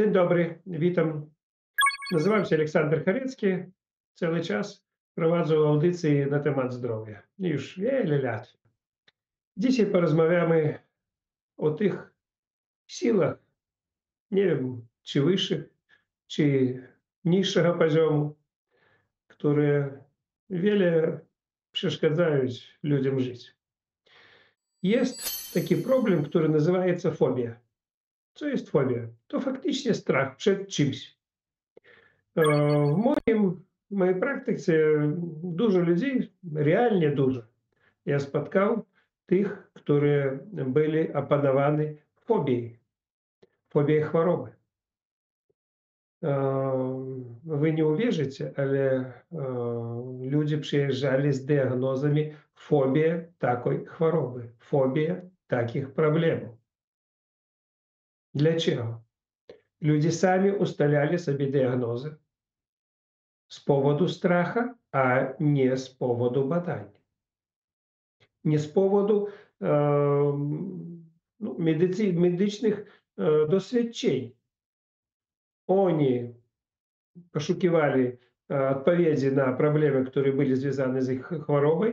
Dzień dobry, witam. Nazywam się Aleksander Charecki. Cały czas prowadzę audycje na temat zdrowia. Już wiele lat. Dzisiaj porozmawiamy o tych siłach, nie wiem, czy wyższych, czy niższego poziomu, które wiele przeszkadzają ludziom żyć. Jest taki problem, który nazywa fobia. Co jest fobia? To faktycznie strach przed czymś. W mojej praktyce dużo ludzi, realnie dużo. Ja spotkał tych, którzy byli opanowani fobiей choroby. Wy nie uwierzycie, ale ludzie przyjeżdżali z diagnozami fobia takiej choroby, fobia takich problemów. Dlaczego? Ludzie sami ustalali sobie diagnozy z powodu stracha, a nie z powodu badań. Nie z powodu medycznych doświadczeń. Oni poszukiwali odpowiedzi na problemy, które były związane z ich chorobą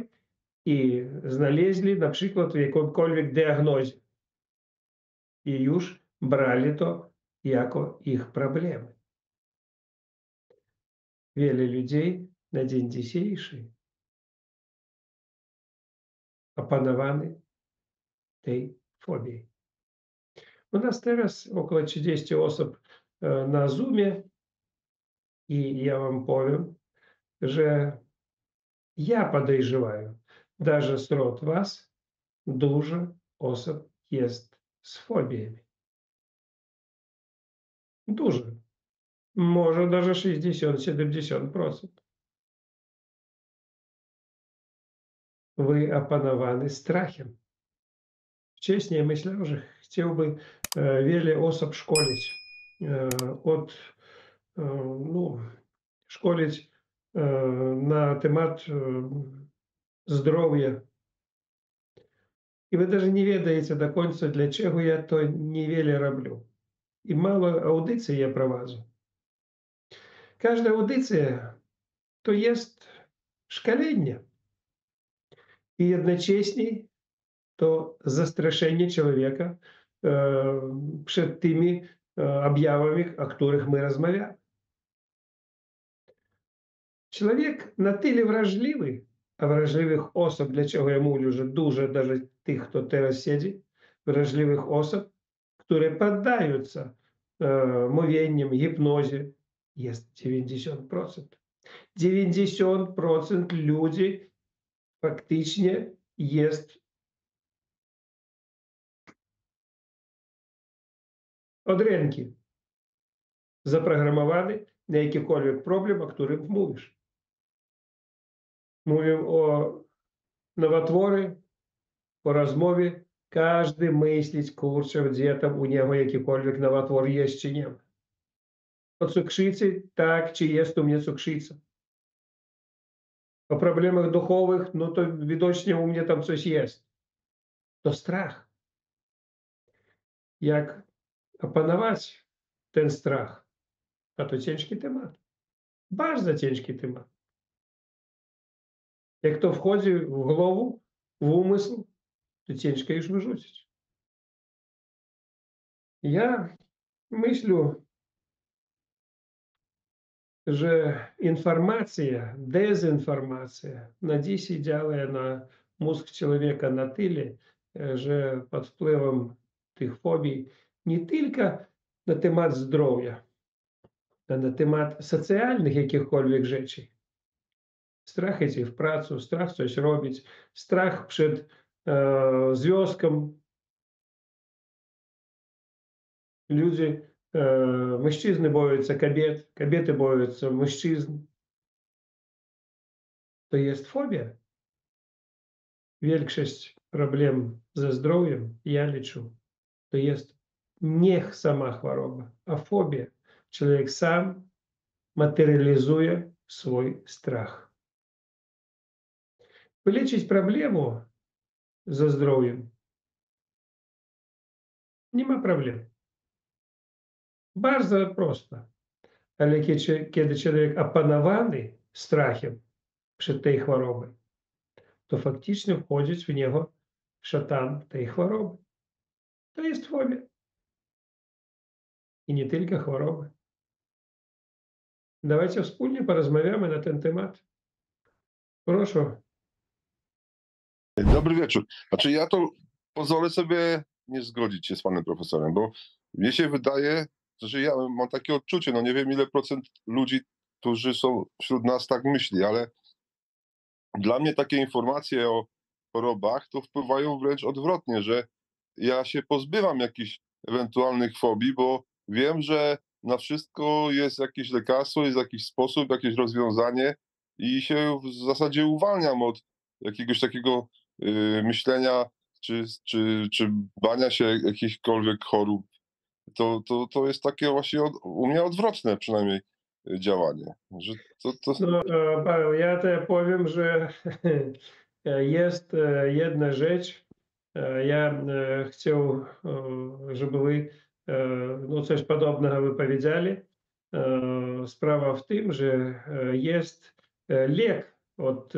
i znaleźli na przykład w jakimkolwiek diagnozie. I już brali to jako ich problemy. Wiele ludzi na dzień dzisiejszy opanowany tej fobii. У нас teraz około 30 osób na Zoomie i ja wam powiem, że ja podejrzewаю, даже срод was dużo osób jest z fobiami. Dużo. Może даже 60-70%. Wy opanowani strachem. Wcześniej myślał, że chciałby wiele osób szkolić szkolić na temat zdrowia. I wy даже не ведаете до конца, для чего я то niewiele роблю. И мало audycji я prowadzę. Każda audycja to jest szkolenie. I jednocześnie to zastraszenie człowieka przed tymi objawami, o których my rozmawiamy. Człowiek na tyle wrażliwy, a wrażliwych osób, dlaczego ja mówię, że dużo, даже tych, kto teraz siedzi, wrażliwych osób, które poddają się mówieniom, hipnozie, jest 90%. 90% ludzi faktycznie jest od ręki zaprogramowany na jakikolwiek problem, o którym mówisz. Mówię o nowotworze, po rozmowie, każdy myślić, kurczę, gdzie tam u niego jakikolwiek nowotwór jest czy nie. O cukrzycy, tak, czy jest u mnie cukrzyca. O problemach duchowych, no to widocznie u mnie tam coś jest. To strach. Jak opanować ten strach? A to ciężki temat. Bardzo ciężki temat. Jak to wchodzi w głowę, w umysł, to ciężko już wyrzucić. Ja myślę, że informacja, dezinformacja na dzisiaj działa na mózg człowieka na tyle, że pod wpływem tych fobii nie tylko na temat zdrowia, a na temat socjalnych jakichkolwiek rzeczy. Strach iść w pracę, strach coś robić, strach przed związkiem. Ludzie, mężczyzny boją się kobiet, kobiety boją się mężczyzn. To jest fobia. Większość problem ze zdrowiem, ja liczę, to jest nie sama choroba, a fobia. Człowiek sam materializuje swój strach. Wyleczyć problemu ze zdrowiem nie ma problem. Bardzo prosto. Ale kiedy człowiek opanowany strachem przed tej chorobą, to faktycznie wchodzić w niego szatan tej choroby. To jest fobia. I nie tylko choroba. Давайте wspólnie porozmawiamy na ten temat. Proszę. Dobry wieczór. Znaczy ja to pozwolę sobie nie zgodzić się z panem profesorem, bo mnie się wydaje, że ja mam takie odczucie, no nie wiem ile procent ludzi, którzy są wśród nas tak myśli, ale dla mnie takie informacje o chorobach to wpływają wręcz odwrotnie, że ja się pozbywam jakichś ewentualnych fobii, bo wiem, że na wszystko jest jakieś lekarstwo, jest jakiś sposób, jakieś rozwiązanie i się w zasadzie uwalniam od jakiegoś takiego myślenia czy bania się jakichkolwiek chorób. To jest takie właśnie u mnie odwrotne przynajmniej działanie. Że to... No, Paweł, ja te powiem, że jest jedna rzecz. Ja chciał, żeby wy no, coś podobnego wypowiedzieli. Sprawa w tym, że jest lek od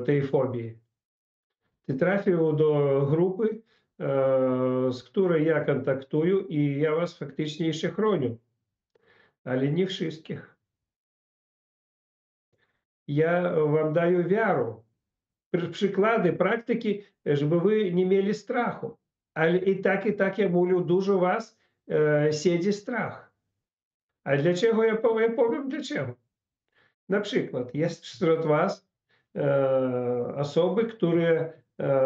tej fobii. Ty trafił do grupy, z której ja kontaktuję i ja was faktycznie jeszcze chronię, ale nie wszystkich. Я вам даю wiarę, przykłady, praktyki, żeby wy nie mieli strachu. Ale i tak ja mówię, dużo was siedzi strach. A dlaczego ja powiem dlaczego? Na przykład jest wśród was osoby, które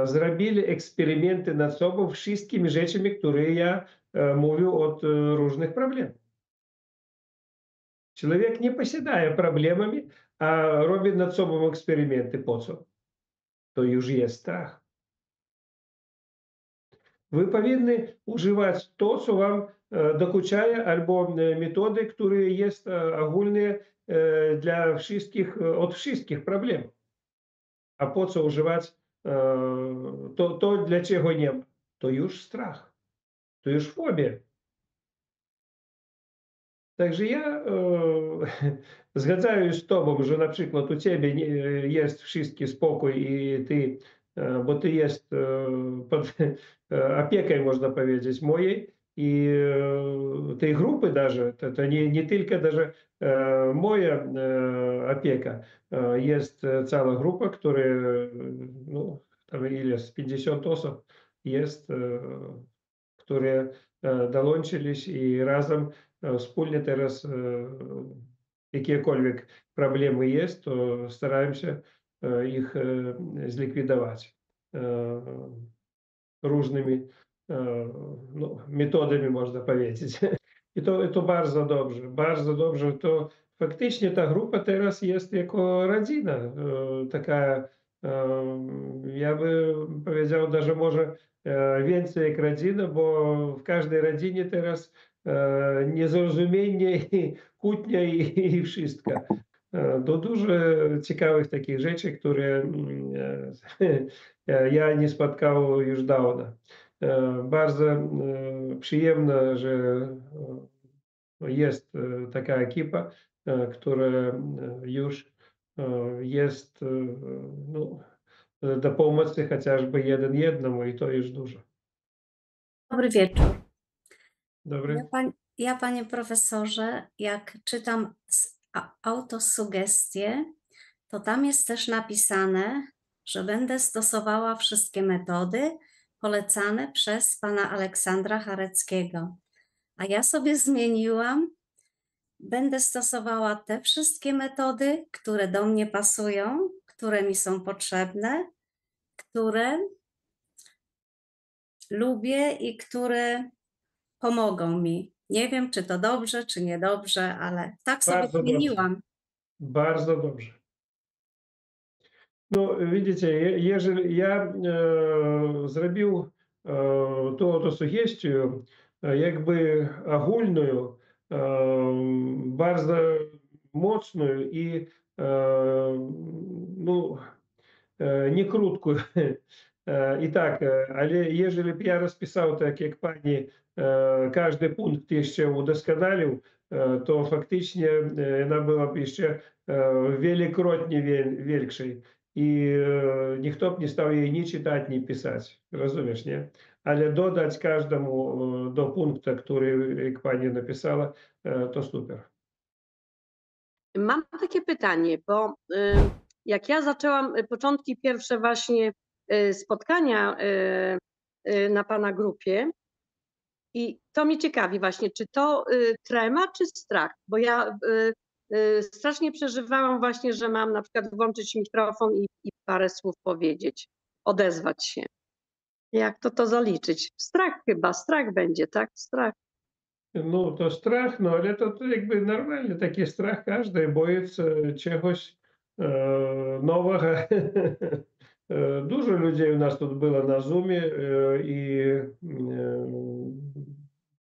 zrobili eksperymenty nad sobą wszystkimi rzeczami, które ja mówię od różnych problemów. Człowiek nie posiadaje problemami, a robi nad sobą eksperymenty. Po co? To już jest strach. Wy powinni używać to, co wam dokuczaje, albo metody, które jest ogólne dla wszystkich, od wszystkich problemów. A po co używać to, dla czego nie ma? To już strach, to już fobia. Także ja zgadzаюсь z tobą, że na przykład u ciebie jest wszystki spokój i ty, bo ty jest pod opieką, można powiedzieć, mojej i tej grupy даже, to nie tylko даже moja opieka. Jest cała grupa, która, no, tam ile, z 50 osób jest, które dołączyliś i razem wspólnie teraz jakiekolwiek problemy jest, to staramy się ich zlikwidować różnymi no, metodami, można powiedzieć. I to bardzo dobrze. To faktycznie ta grupa teraz jest jako rodzina. Taka, ja bym powiedział, даже może więcej jak rodzina, bo w każdej rodzinie teraz niezrozumienie, i kłótnia i wszystko. Do dużo ciekawych takich rzeczy, które ja nie spotkał już dawno. Bardzo przyjemne, że jest taka ekipa, która już jest no, do pomocy chociażby jeden jednemu i to już dużo. Dobry wieczór. Dobry? Ja, panie profesorze, jak czytam autosugestię, to tam jest też napisane, że będę stosowała wszystkie metody polecane przez pana Aleksandra Chareckiego. A ja sobie zmieniłam, będę stosowała te wszystkie metody, które do mnie pasują, które mi są potrzebne, które lubię i które pomogą mi. Nie wiem, czy to dobrze, czy niedobrze, ale tak sobie Bardzo zmieniłam. Bardzo dobrze. No, widzicie, jeżeli ja zrobił tą autosugestię jakby ogólną, bardzo mocną i no, nie krótką, I tak, ale jeżeli by ja rozpisał tak jak pani, każdy punkt jeszcze udoskonalił, to faktycznie ona byłaby jeszcze wielokrotnie większej. I ніхто б не став її ні читати, ні писати. Розумієш, ні? Але додати кожному до пункту, який, як пані написала, то супер. Mam takie pytanie, bo jak ja zaczęłam początki pierwsze właśnie spotkania na pana grupie i to mnie ciekawi właśnie, czy to trema, czy strach? Bo ja strasznie przeżywałam właśnie, że mam na przykład włączyć mikrofon i parę słów powiedzieć, odezwać się. Jak to zaliczyć? Strach chyba, strach będzie, tak? Strach. Ну, то страх, ну, але то якби нормальний такий страх, кожен боїться чогось нового. Дуже людей у нас тут було на Зумі, і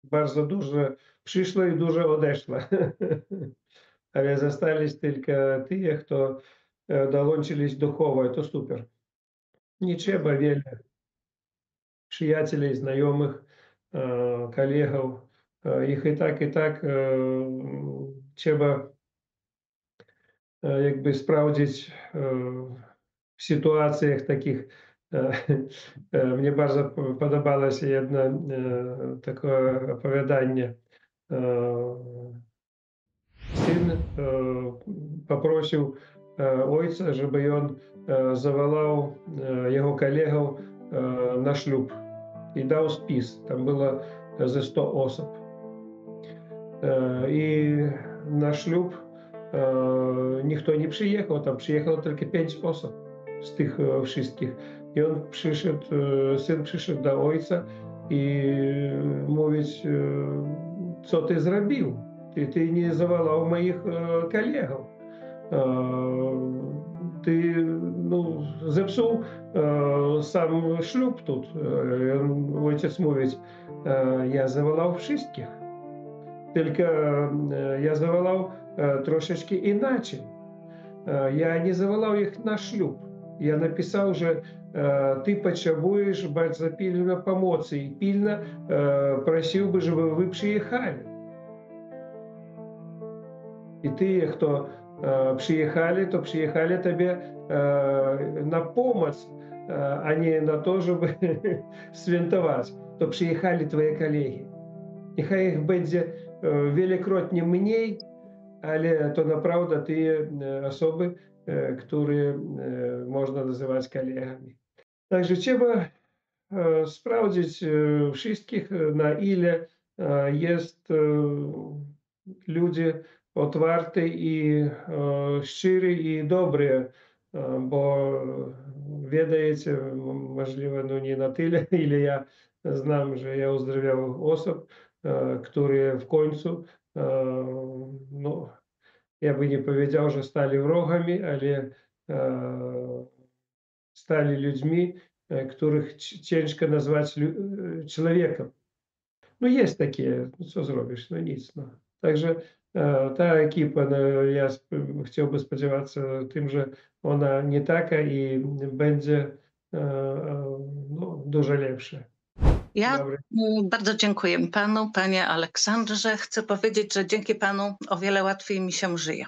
bardzo дуже прийшло і дуже одійшло. Але залишились тільки ті, хто долучились духово, то супер. Не треба вельми приятелей, знайомих, колегів. Їх і так треба якби sprawdzić w sytuacjach takich. Mnie bardzo podobało się jedno takie opowiadanie. Syn poprosił ojca, żeby on zawołał jego kolegów na ślub i dał spis. Tam było ze 100 osób. I na ślub ніхто не przyjechał, tam przyjechało tylko 5 osób z tych wszystkich. I on przyszedł, syn przyszedł do ojca i mówić, co ty zrobił? Ty nie zawołał moich kolegów. Ty no, zepsuł sam ślub тут. Ojciec mówi, ja zawołał wszystkich. Tylko ja zawołał troszeczkę inaczej. Ja nie zawołał ich na ślub. Ja napisał, że ty potrzebujesz bardzo pilnie pomocy i pilnie prosiłby, żeby wy przyjechali. I ty, kto przyjechali, to przyjechali tobie na pomoc, a nie na to, żeby świętować. To przyjechali twoi kolegi. Niechaj ich będzie wielokrotnie mniej, ale to naprawdę te osoby, które można nazywać kolegami. Także trzeba sprawdzić wszystkich, na ile jest ludzie otwarci i szczerzy i dobrzy, bo wiecie, możliwe, no nie na tyle, ile ja znam, że ja uzdrawiał osób, które w końcu, no, ja by nie powiedział, że stali wrogami, ale stali ludźmi, których ciężko nazwać człowiekiem. No jest takie, no co zrobisz, no nic. No. Także ta ekipa, no, ja chciałbym spodziewać się tym, że ona nie taka i będzie no, dużo lepsza. Ja Dobry. bardzo dziękuję panu, panie Aleksandrze. Chcę powiedzieć, że dzięki panu o wiele łatwiej mi się żyje.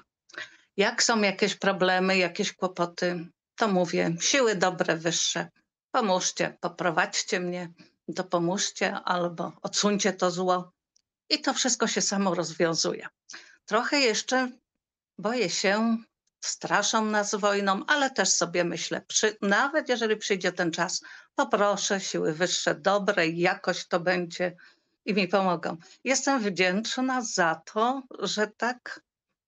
Jak są jakieś problemy, jakieś kłopoty, to mówię, siły dobre, wyższe, pomóżcie, poprowadźcie mnie, dopomóżcie albo odsuńcie to zło i to wszystko się samo rozwiązuje. Trochę jeszcze boję się, straszą nas wojną, ale też sobie myślę, nawet jeżeli przyjdzie ten czas, poproszę siły wyższe, dobre i jakoś to będzie i mi pomogą. Jestem wdzięczna za to, że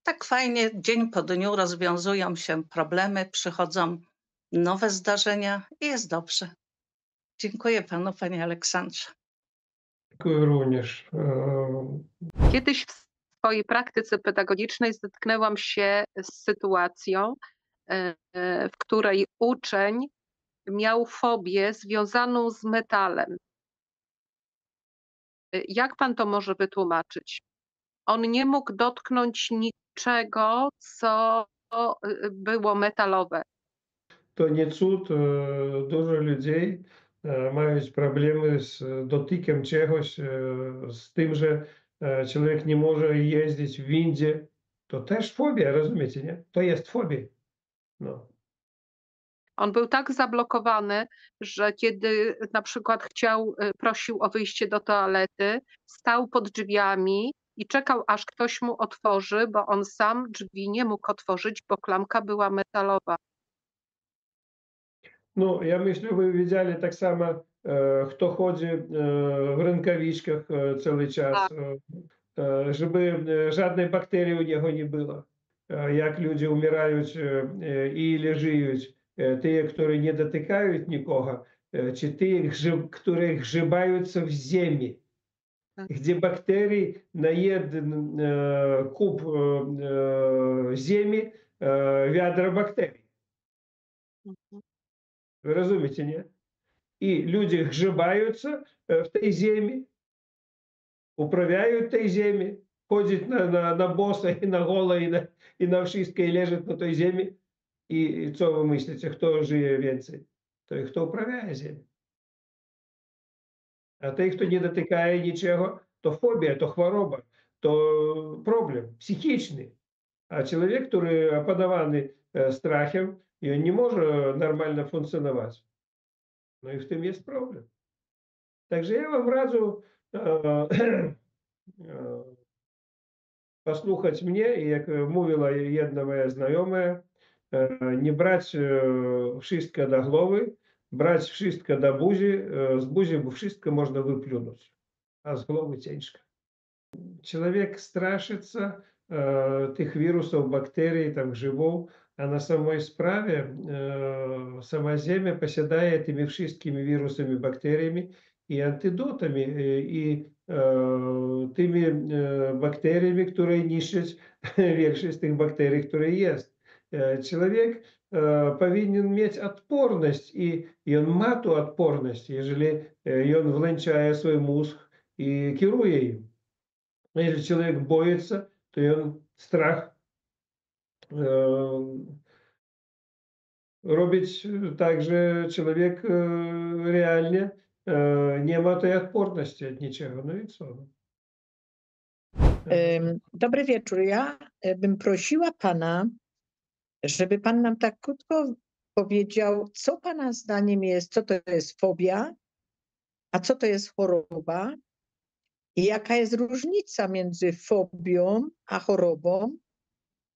tak fajnie dzień po dniu rozwiązują się problemy, przychodzą nowe zdarzenia i jest dobrze. Dziękuję panu, panie Aleksandrze. Dziękuję również. Kiedyś w swojej praktyce pedagogicznej zetknęłam się z sytuacją, w której uczeń miał fobię związaną z metalem. Jak pan to może wytłumaczyć? On nie mógł dotknąć niczego, co było metalowe. то не цуд. Дуже людей мають проблеми з дотиком чогось, з тим же чоловік не може їздити в вінді. To też fobia, rozumiecie, nie? To jest fobia. No. On był tak zablokowany, że kiedy na przykład prosił o wyjście do toalety, stał pod drzwiami i czekał, aż ktoś mu otworzy, bo on sam drzwi nie mógł otworzyć, bo klamka była metalowa. Ну, я myślę, ви widzieli так само, хто ходить в рękawiczkach cały czas, żeby żadnej bakterii u niego nie było. Jak ludzie umierają i żyją, ті, którzy nie dotykają nikogo, czy ті, którzy grzybаются w ziemi, gdzie bakterii na jeden kub ziemi wiadro bakterii. Вы розумієте, ні? І люди грибаються в тій землі, управляють тій землі, ходять на боса і на голо, і на wszystko, і лежать на той землі. І що ви мислите, хто живе więcej? Той, хто управляє землю. А той, хто не дотикає нічого, то фобія, то хвороба, то проблем психічний. А чоловік, який опанований страхом, и он не может нормально функционовать. Ну и в этом есть проблема. Также я вам раджу послухать мне, и как mówiła jedna moja znajoma, nie brać wszystko do głowy, brać wszystko do buzi, z buzi, bo wszystko można wyplunąć, a z głowy ciężko. Człowiek straszyться tych wirusów, bakterii, tam grzybów, a na samej sprawie sama Ziemia posiadaje tymi wszystkimi wirusami, bakteriami i antydotami, i tymi bakteriami, które niszczą większość z tych bakterii, które jest. Człowiek powinien mieć odporność i on ma tu odporność, jeżeli on włącza swój mózg i kieruje im. Jeżeli człowiek boi się, to on strach robić tak, że człowiek realnie nie ma tej odporności od niczego. No i co? Dobry wieczór. Ja bym prosiła pana, żeby pan nam tak krótko powiedział, co pana zdaniem jest, co to jest fobia, a co to jest choroba i jaka jest różnica między fobią a chorobą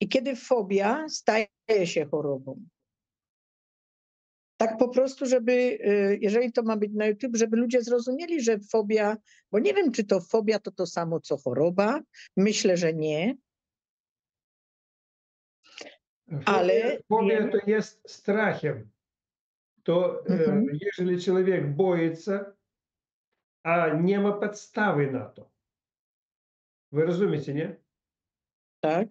i kiedy fobia staje się chorobą. Tak po prostu, żeby, jeżeli to ma być na YouTube, żeby ludzie zrozumieli, że fobia, bo nie wiem, czy to fobia to samo, co choroba. Myślę, że nie. Ale fobia to jest strachem. To jeżeli człowiek boi się, a nie ma podstawy na to. Wy rozumiecie, nie? Tak.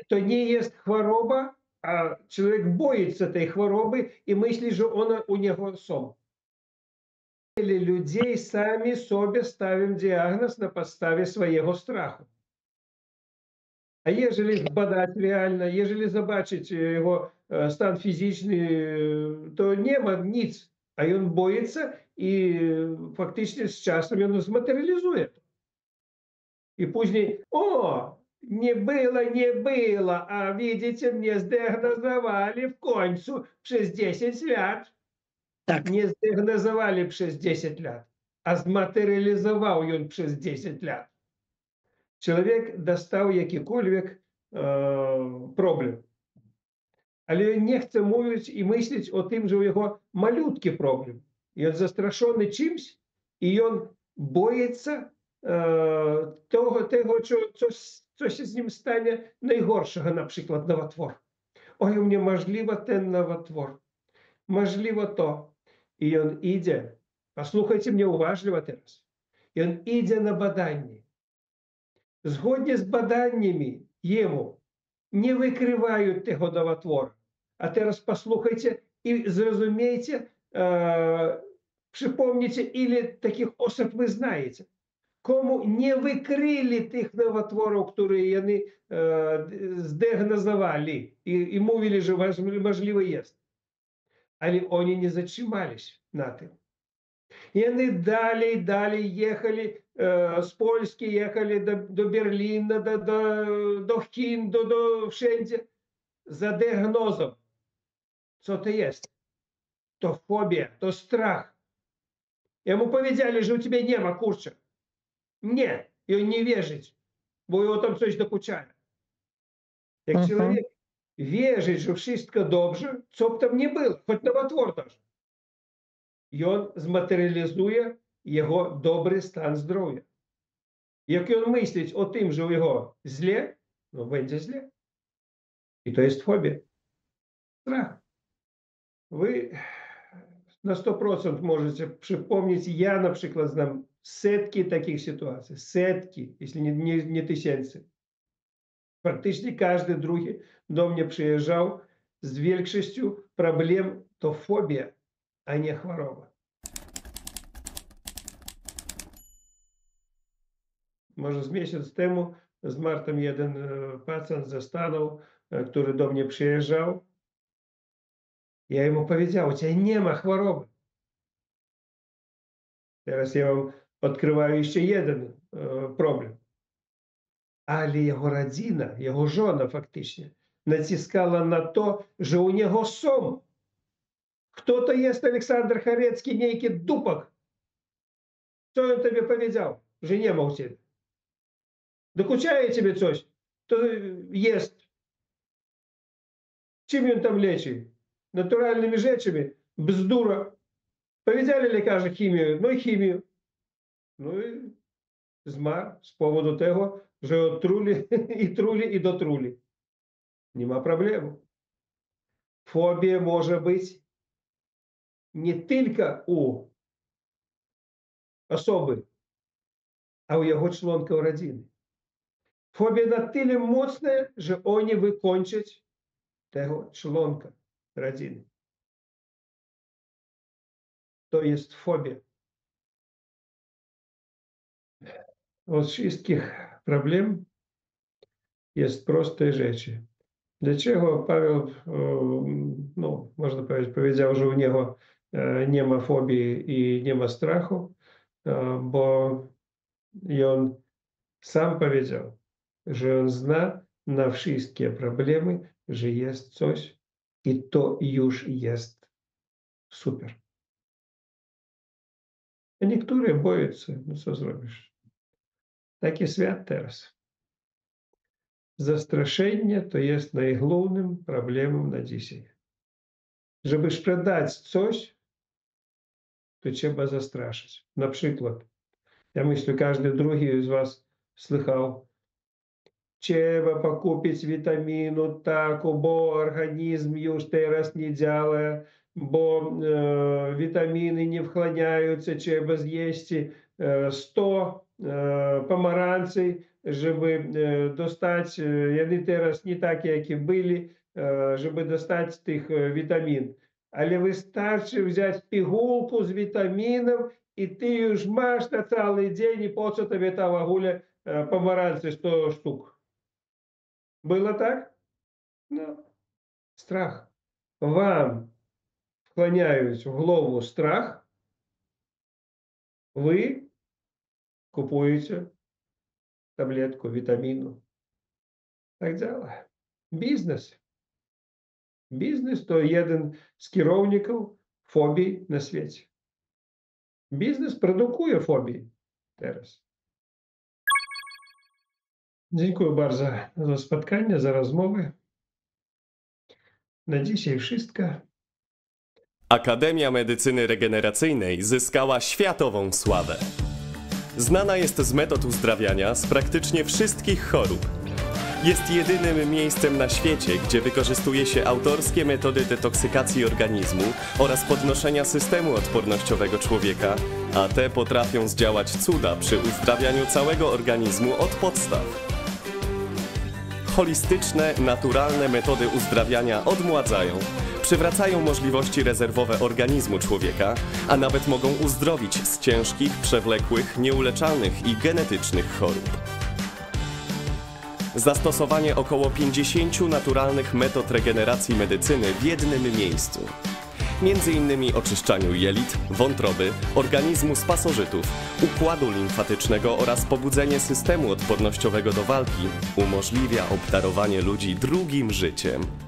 To nie jest choroba, a człowiek boi się tej choroby i myśli, że ona u niego są. Ludzie sami sobie stawią diagnoz na podstawie swojego strachu. A jeżeli zbadać realnie, jeżeli zobaczyć jego stan fizyczny, to nie ma nic, a on boi się i faktycznie z czasem on zmaterializuje to. I później, nie było, a widzicie, mnie zdiagnozowali w końcu przez 10 lat. Tak. Nie zdiagnozowali przez 10 lat, a zmaterializował on przez 10 lat. Człowiek dostał jakikolwiek problem. Ale on nie chce mówić i myśleć o tym, że u niego malutki problem. I on zastraszony czymś i on boi się tego, co się z nim stanie najgorszego, na przykład nowotwór. Oj, u mnie możliwe ten nowotwór. Możliwe to. I on idzie, posłuchajcie mnie uważnie teraz, i on idzie na badanie. Zgodnie z badaniami jemu nie wykrywają tego nowotworu. A teraz posłuchajcie i zrozumiejcie, przypomnijcie, ile takich osób wy знаєте. Komu nie wykryli tych nowotworów, które oni zdiagnozowali i mówili, że możliwe jest. ale oni nie zatrzymali się na tym. I oni dalej jechali z Polski, jechali do Berlina, do Chin, wszędzie za diagnozą. Co to jest? To fobia, to strach. Ему powiedzieli, że u ciebie nie ma, kurczę. Nie. I on nie wierzyć, bo jego tam coś dokuczaje. Jak człowiek wierzy, że wszystko dobrze, co by tam nie było, choć nowotwór. I on zmaterializuje jego dobry stan zdrowia. Jak on myśleć o tym, że u jego źle, no będzie źle. I to jest fobia. Strach. Вы на 100% можете przypomnieć, ja na przykład znam setki takich sytuacji, setki, jeśli nie tysięcy. Praktycznie każdy drugi do mnie przyjeżdżał z większością problem to fobia, a nie choroba. Może z miesiąc temu zmarł tam jeden pacjent ze Stanów, który do mnie przyjeżdżał. Ja ему powiedział, у тебя nie ma choroby. Teraz ja wam odkrywaję jeszcze jeden problem. Ale jego rodzina, jego żona faktycznie naciskała na to, że u niego są. Kto to jest Aleksander Charecki, niejaki dupak? Co on tobie powiedział, że nie ma u ciebie? Dokuczaje ciebie coś, to jest. Czym on tam leczy? Naturalnymi rzeczami. Bzdura. Powiedzieli lekarze chemię, no i chemię. No i zmarł z powodu tego, że truli i dotruli. Nie ma problemu. Fobia może być nie tylko u osoby, a u jego członków rodziny. Fobia na tyle mocna, że oni wykończyć tego członka rodziny. To jest fobia. Od wszystkich problem jest proste rzeczy. Dlaczego Paweł, no, można powiedzieć, powiedział, że u niego nie ma fobii i nie ma strachu, bo i on sam powiedział, że on zna na wszystkie problemy, że jest coś i to już jest super. A niektórzy boją się, no co zrobisz? Taki świat teraz. Zastraszenie to jest najgłównym problemem na dzisiaj. Żeby sprzedać coś, to trzeba zastraszyć. Na przykład, ja myślę, każdy drugi z was słyszał, trzeba pokupić witaminu taką, bo organizm już teraz nie działa, bo witaminy nie wchłaniające, trzeba zjeść 100 pomarańczy, żeby dostać, one teraz nie takie, jakie byli, żeby dostać tych witamin. Ale wystarczy wziąć pigułku z witaminem i ty już masz na cały dzień i po co tobie tam w ogóle pomarańczy 100 sztuk. Było tak? No. Strach. Wam wchłaniaють в голову страх, ви купуєте таблетку вітаміну. Так далі. Бізнес. Бізнес – то один з керівників фобій на світі. Бізнес продукує фобії зараз. Dziękuję bardzo za spotkanie, za rozmowę. Na dzisiaj wszystko. Akademia Medycyny Regeneracyjnej zyskała światową sławę. Znana jest z metod uzdrawiania z praktycznie wszystkich chorób. Jest jedynym miejscem na świecie, gdzie wykorzystuje się autorskie metody detoksykacji organizmu oraz podnoszenia systemu odpornościowego człowieka, a te potrafią zdziałać cuda przy uzdrawianiu całego organizmu od podstaw. Holistyczne, naturalne metody uzdrawiania odmładzają, przywracają możliwości rezerwowe organizmu człowieka, a nawet mogą uzdrowić z ciężkich, przewlekłych, nieuleczalnych i genetycznych chorób. Zastosowanie około 50 naturalnych metod regeneracji medycyny w jednym miejscu. m.in. oczyszczaniu jelit, wątroby, organizmu z pasożytów, układu limfatycznego oraz pobudzenie systemu odpornościowego do walki, umożliwia obdarowanie ludzi drugim życiem.